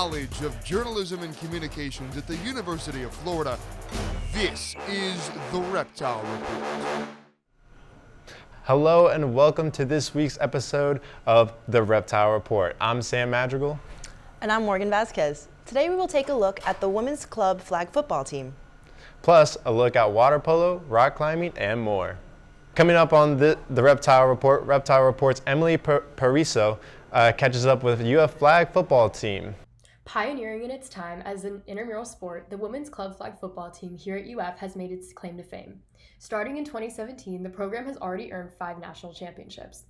College of Journalism and Communications at the University of Florida, this is the Reptile Report. Hello and welcome to this week's episode of the Reptile Report. I'm Sam Madrigal. And I'm Morgan Vasquez. Today we will take a look at the women's club flag football team. Plus a look at water polo, rock climbing, and more. Coming up on the Reptile Report, Reptile Report's Emily Pariso catches up with UF flag football team. Pioneering in its time as an intramural sport, the women's club flag football team here at UF has made its claim to fame. Starting in 2017, the program has already earned 5 national championships.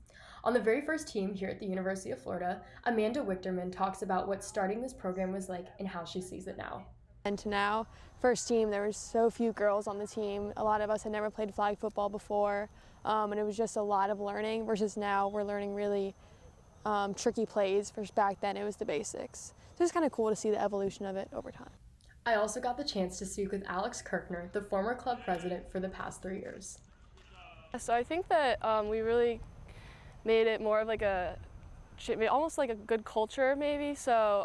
On the very first team here at the University of Florida, Amanda Wichterman talks about what starting this program was like and how she sees it now. And to now, first team, there were so few girls on the team. A lot of us had never played flag football before, and it was just a lot of learning, versus now we're learning really tricky plays, versus back then it was the basics. So it's kind of cool to see the evolution of it over time. I also got the chance to speak with Alex Kirkner, the former club president for the past 3 years. So I think that we really made it more of like almost like a good culture maybe. So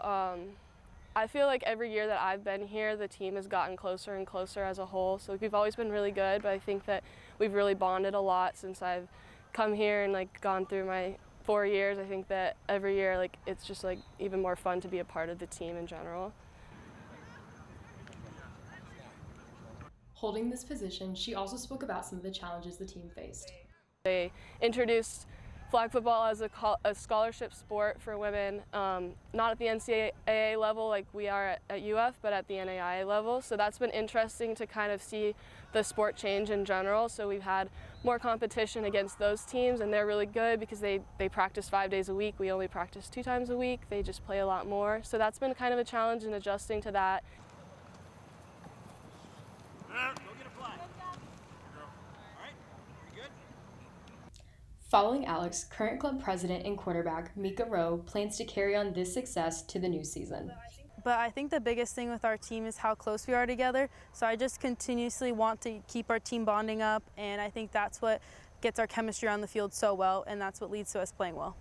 I feel like every year that I've been here, the team has gotten closer and closer as a whole. So we've always been really good, but I think that we've really bonded a lot since I've come here and gone through my 4 years. I think that every year it's just even more fun to be a part of the team in general. Holding this position, she also spoke about some of the challenges the team faced. They introduced flag football as a scholarship sport for women, not at the NCAA level like we are at UF, but at the NAIA level. So that's been interesting to kind of see the sport change in general. So we've had more competition against those teams, and they're really good because they practice 5 days a week. We only practice 2 times a week. They just play a lot more. So that's been kind of a challenge in adjusting to that. Following Alex, current club president and quarterback Mika Rowe plans to carry on this success to the new season. But I think the biggest thing with our team is how close we are together. So I just continuously want to keep our team bonding up, and I think that's what gets our chemistry on the field so well, and that's what leads to us playing well.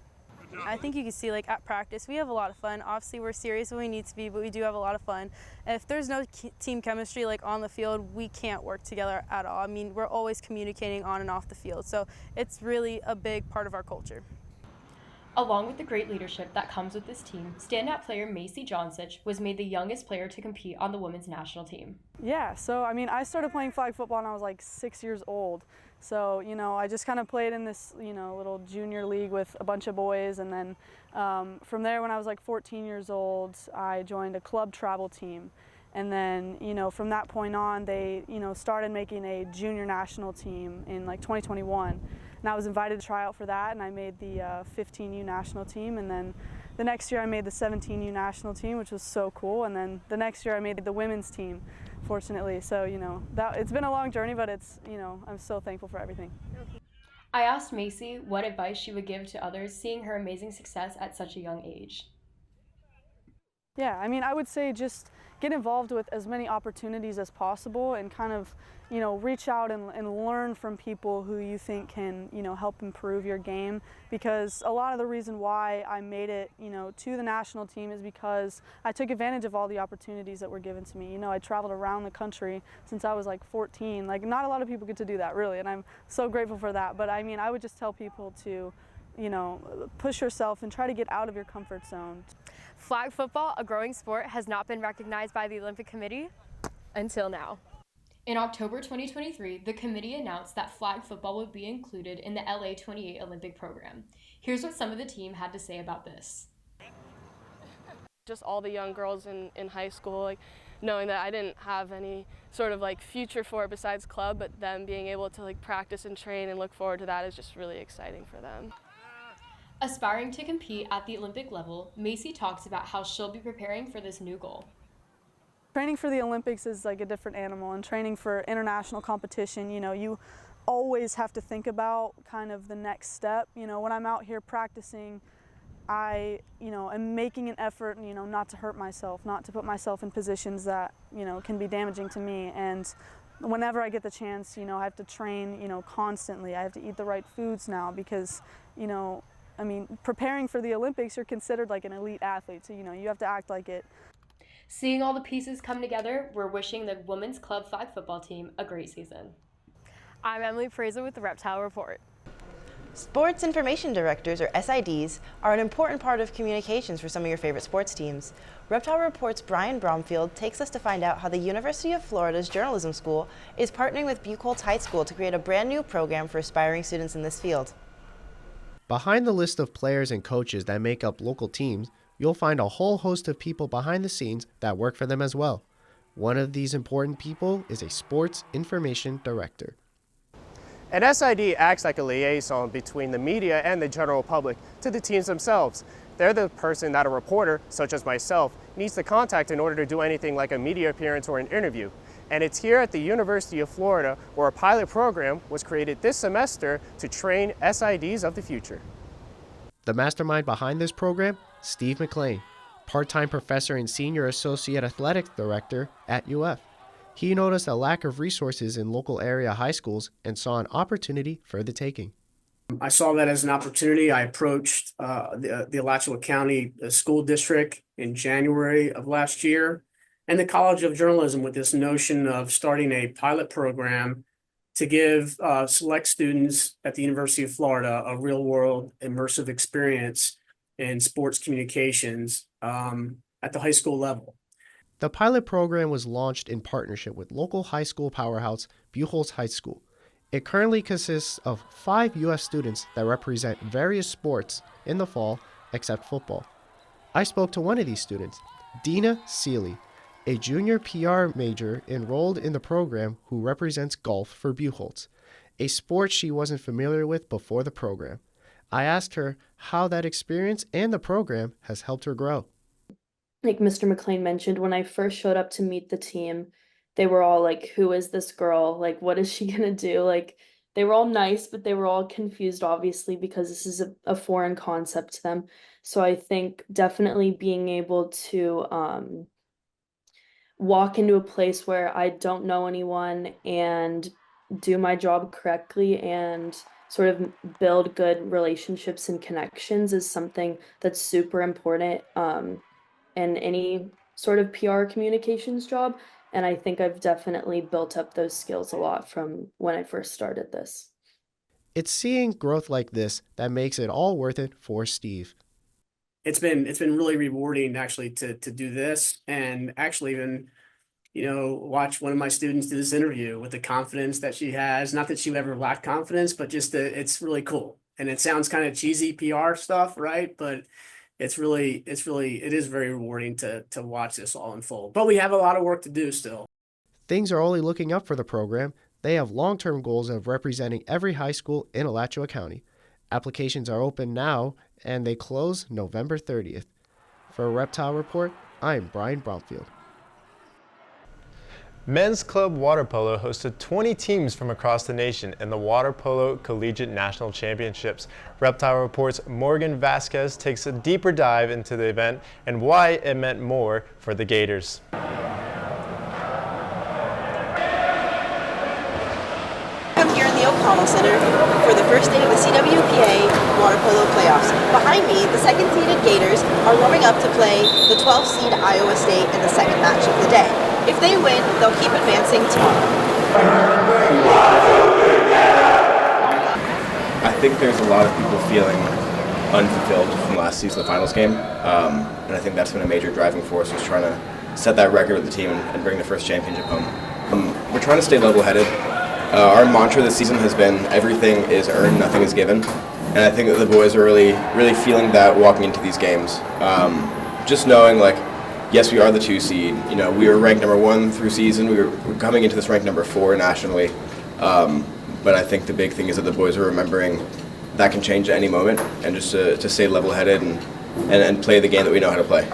I think you can see at practice we have a lot of fun. Obviously we're serious when we need to be, but we do have a lot of fun. And if there's no team chemistry on the field, we can't work together at all. I mean, we're always communicating on and off the field, so it's really a big part of our culture. Along with the great leadership that comes with this team, standout player Macy Johnsich was made the youngest player to compete on the women's national team. Yeah, so I started playing flag football when I was 6 years old. So, I just kind of played in this, little junior league with a bunch of boys. And then from there, when I was 14 years old, I joined a club travel team. And then, from that point on, they, started making a junior national team in 2021. And I was invited to try out for that, and I made the 15U national team. And then the next year I made the 17U national team, which was so cool. And then the next year I made the women's team, fortunately. So, it's been a long journey, but it's, I'm so thankful for everything. I asked Macy what advice she would give to others seeing her amazing success at such a young age. Yeah, I would say just get involved with as many opportunities as possible and kind of, reach out and learn from people who you think can, help improve your game, because a lot of the reason why I made it, to the national team is because I took advantage of all the opportunities that were given to me. I traveled around the country since I was 14. Not a lot of people get to do that, really, and I'm so grateful for that. But I would just tell people to, push yourself and try to get out of your comfort zone. Flag football, a growing sport, has not been recognized by the Olympic Committee until now. In October 2023, the committee announced that flag football would be included in the LA 28 Olympic program. Here's what some of the team had to say about this. Just all the young girls in high school, knowing that I didn't have any sort of future for it besides club, but them being able to practice and train and look forward to that is just really exciting for them. Aspiring to compete at the Olympic level, Macy talks about how she'll be preparing for this new goal. Training for the Olympics is a different animal, and training for international competition, you always have to think about kind of the next step. When I'm out here practicing, I, am making an effort, not to hurt myself, not to put myself in positions that, can be damaging to me. And whenever I get the chance, I have to train, constantly. I have to eat the right foods now because, I mean, preparing for the Olympics, you're considered like an elite athlete, so you have to act like it. Seeing all the pieces come together, we're wishing the women's club flag football team a great season. I'm Emily Fraser with the Reptile Report. Sports Information Directors, or SIDs, are an important part of communications for some of your favorite sports teams. Reptile Report's Brian Bromfield takes us to find out how the University of Florida's Journalism School is partnering with Buchholz High School to create a brand new program for aspiring students in this field. Behind the list of players and coaches that make up local teams, you'll find a whole host of people behind the scenes that work for them as well. One of these important people is a Sports Information Director. An SID acts like a liaison between the media and the general public to the teams themselves. They're the person that a reporter, such as myself, needs to contact in order to do anything like a media appearance or an interview. And it's here at the University of Florida where a pilot program was created this semester to train SIDs of the future. The mastermind behind this program, Steve McLean, part-time professor and senior associate athletics director at UF. He noticed a lack of resources in local area high schools and saw an opportunity for the taking. I saw that as an opportunity. I approached the Alachua County School District in January of last year and the College of Journalism with this notion of starting a pilot program to give select students at the University of Florida a real-world immersive experience in sports communications at the high school level. The pilot program was launched in partnership with local high school powerhouse Buchholz High School. It currently consists of 5 U.S. students that represent various sports in the fall except football. I spoke to one of these students, Dina Seeley, a junior PR major enrolled in the program who represents golf for Buchholz, a sport she wasn't familiar with before the program. I asked her how that experience and the program has helped her grow. Like Mr. McLean mentioned, when I first showed up to meet the team, they were all like, who is this girl? Like, what is she gonna do? Like, they were all nice, but they were all confused, obviously, because this is a foreign concept to them. So I think definitely being able to walk into a place where I don't know anyone and do my job correctly and sort of build good relationships and connections is something that's super important in any sort of PR communications job. And I think I've definitely built up those skills a lot from when I first started this. It's seeing growth like this that makes it all worth it for Steve. It's been really rewarding actually to do this and actually even watch one of my students do this interview with the confidence that she has. Not that she would ever lack confidence, but just that it's really cool. And it sounds kind of cheesy PR stuff, right? But it is very rewarding to watch this all unfold. But we have a lot of work to do still. Things are only looking up for the program. They have long-term goals of representing every high school in Alachua County. Applications are open now, and they close November 30th. For a Reptile Report, I'm Brian Bromfield. Men's Club Water Polo hosted 20 teams from across the nation in the Water Polo Collegiate National Championships. Reptile Report's Morgan Vasquez takes a deeper dive into the event and why it meant more for the Gators. I'm here in the O'Connell Center for the first day of the CWPA Water Polo Playoffs. Behind me, the second-seeded Gators are warming up to play the 12th seed Iowa State in the second match of the day. If they win, they'll keep advancing tomorrow. I think there's a lot of people feeling unfulfilled from last season, the finals game, and I think that's been a major driving force, was trying to set that record with the team and bring the first championship home. We're trying to stay level-headed. Our mantra this season has been everything is earned, nothing is given, and I think that the boys are really feeling that walking into these games. Just knowing, like, yes, we are the 2 seed. We were ranked number 1 through season. We're coming into this ranked number 4 nationally. But I think the big thing is that the boys are remembering that can change at any moment, and just to stay level-headed and play the game that we know how to play.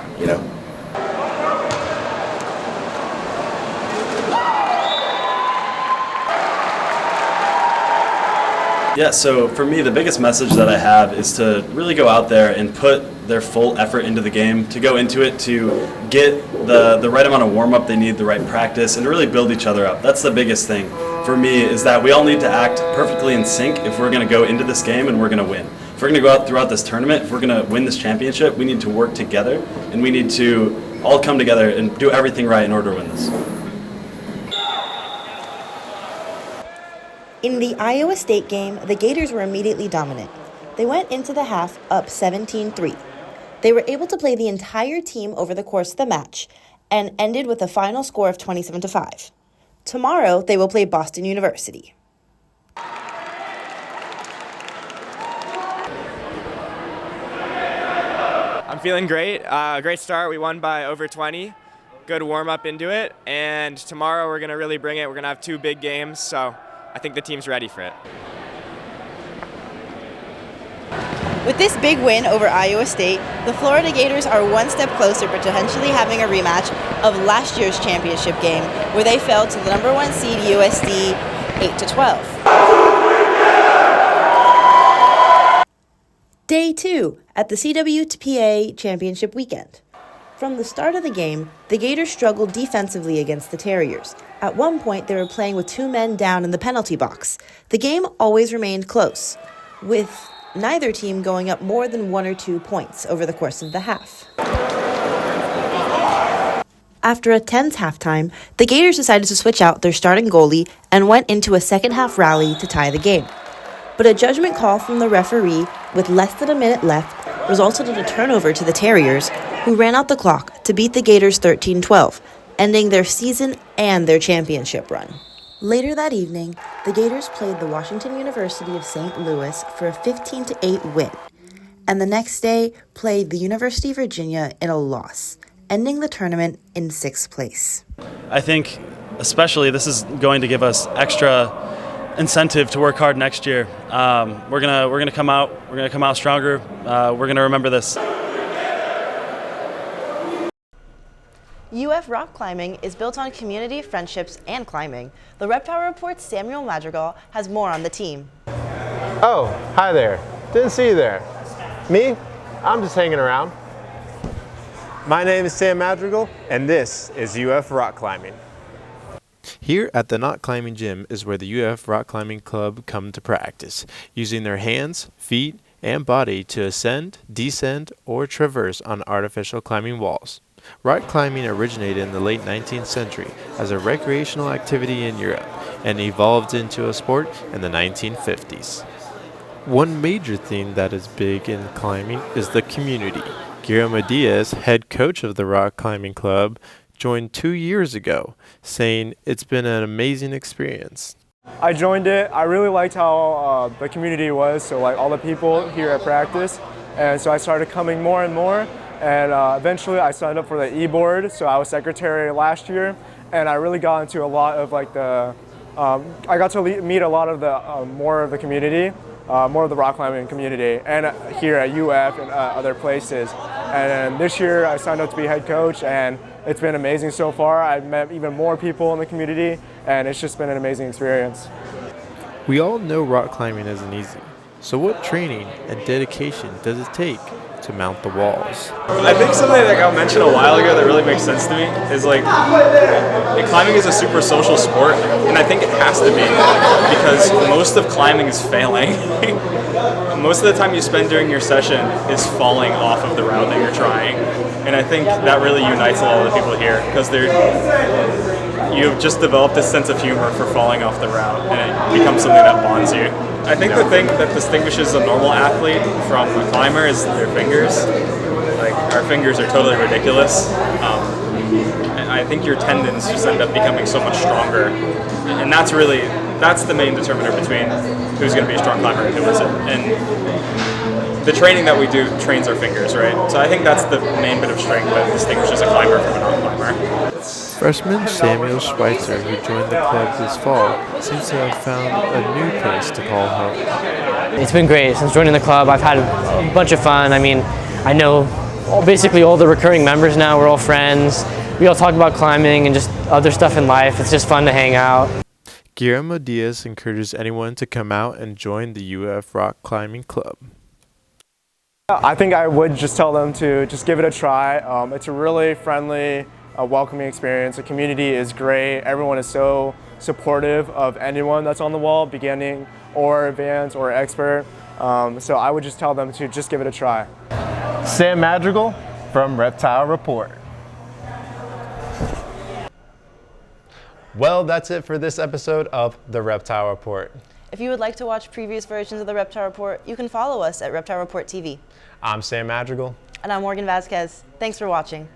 Yeah, so for me, the biggest message that I have is to really go out there and put their full effort into the game, to go into it, to get the right amount of warm-up they need, the right practice, and to really build each other up. That's the biggest thing for me, is that we all need to act perfectly in sync if we're going to go into this game and we're going to win. If we're going to go out throughout this tournament, if we're going to win this championship, we need to work together, and we need to all come together and do everything right in order to win this. In the Iowa State game, the Gators were immediately dominant. They went into the half up 17-3. They were able to play the entire team over the course of the match and ended with a final score of 27-5. Tomorrow, they will play Boston University. I'm feeling great. Great start. We won by over 20. Good warm up into it. And tomorrow we're going to really bring it. We're going to have 2 big games. So I think the team's ready for it. With this big win over Iowa State, the Florida Gators are one step closer to potentially having a rematch of last year's championship game, where they fell to the number 1 seed USD 8-12. Day 2 at the CWPA Championship weekend. From the start of the game, the Gators struggled defensively against the Terriers. At one point, they were playing with 2 men down in the penalty box. The game always remained close, with neither team going up more than 1 or 2 points over the course of the half. After a tense halftime, the Gators decided to switch out their starting goalie and went into a second-half rally to tie the game. But a judgment call from the referee with less than a minute left resulted in a turnover to the Terriers, who ran out the clock to beat the Gators 13-12, ending their season and their championship run. Later that evening, the Gators played the Washington University of St. Louis for a 15-8 win, and the next day played the University of Virginia in a loss, ending the tournament in 6th place. I think especially this is going to give us extra incentive to work hard next year. We're gonna come out stronger. We're gonna remember this. UF rock climbing is built on community, friendships, and climbing. The Reptile Report's Samuel Madrigal has more on the team. Oh, hi there. Didn't see you there. Me? I'm just hanging around. My name is Sam Madrigal, and this is UF Rock Climbing. Here at the Knot Climbing Gym is where the UF Rock Climbing Club come to practice, using their hands, feet, and body to ascend, descend, or traverse on artificial climbing walls. Rock climbing originated in the late 19th century as a recreational activity in Europe and evolved into a sport in the 1950s. One major theme that is big in climbing is the community. Guillermo Diaz, head coach of the Rock Climbing Club, joined 2 years ago, saying it's been an amazing experience. I joined it. I really liked how the community was, so like all the people here at practice, and so I started coming more and more. And eventually I signed up for the e-board, so I was secretary last year, and I really got into a lot of like I got to meet a lot of the more of the community, more of the rock climbing community, and here at UF and other places. And this year I signed up to be head coach, and it's been amazing so far. I've met even more people in the community, and it's just been an amazing experience. We all know rock climbing isn't easy, so what training and dedication does it take to mount the walls? I think something that got mentioned a while ago that really makes sense to me is like climbing is a super social sport, and I think it has to be because most of climbing is failing. Most of the time you spend during your session is falling off of the route that you're trying, and I think that really unites a lot of the people here because you've just developed this sense of humor for falling off the route, and it becomes something that bonds you. I think the thing that distinguishes a normal athlete from a climber is their fingers. Like, our fingers are totally ridiculous. And I think your tendons just end up becoming so much stronger. And that's the main determiner between who's going to be a strong climber and who isn't. And the training that we do trains our fingers, right? So I think that's the main bit of strength that distinguishes a climber from a non-climber. Freshman Samuel Schweitzer, who joined the club this fall, seems to have found a new place to call home. It's been great. Since joining the club, I've had a bunch of fun. I mean, I know basically all the recurring members now. We're all friends. We all talk about climbing and just other stuff in life. It's just fun to hang out. Guillermo Diaz encourages anyone to come out and join the UF Rock Climbing Club. I think I would just tell them to just give it a try. It's a really friendly, welcoming experience. The community is great. Everyone is so supportive of anyone that's on the wall, beginning or advanced or expert. So I would just tell them to just give it a try. Sam Madrigal from Reptile Report. Well, that's it for this episode of the Reptile Report. If you would like to watch previous versions of the Reptile Report, you can follow us at Reptile Report TV. I'm Sam Madrigal. And I'm Morgan Vasquez. Thanks for watching.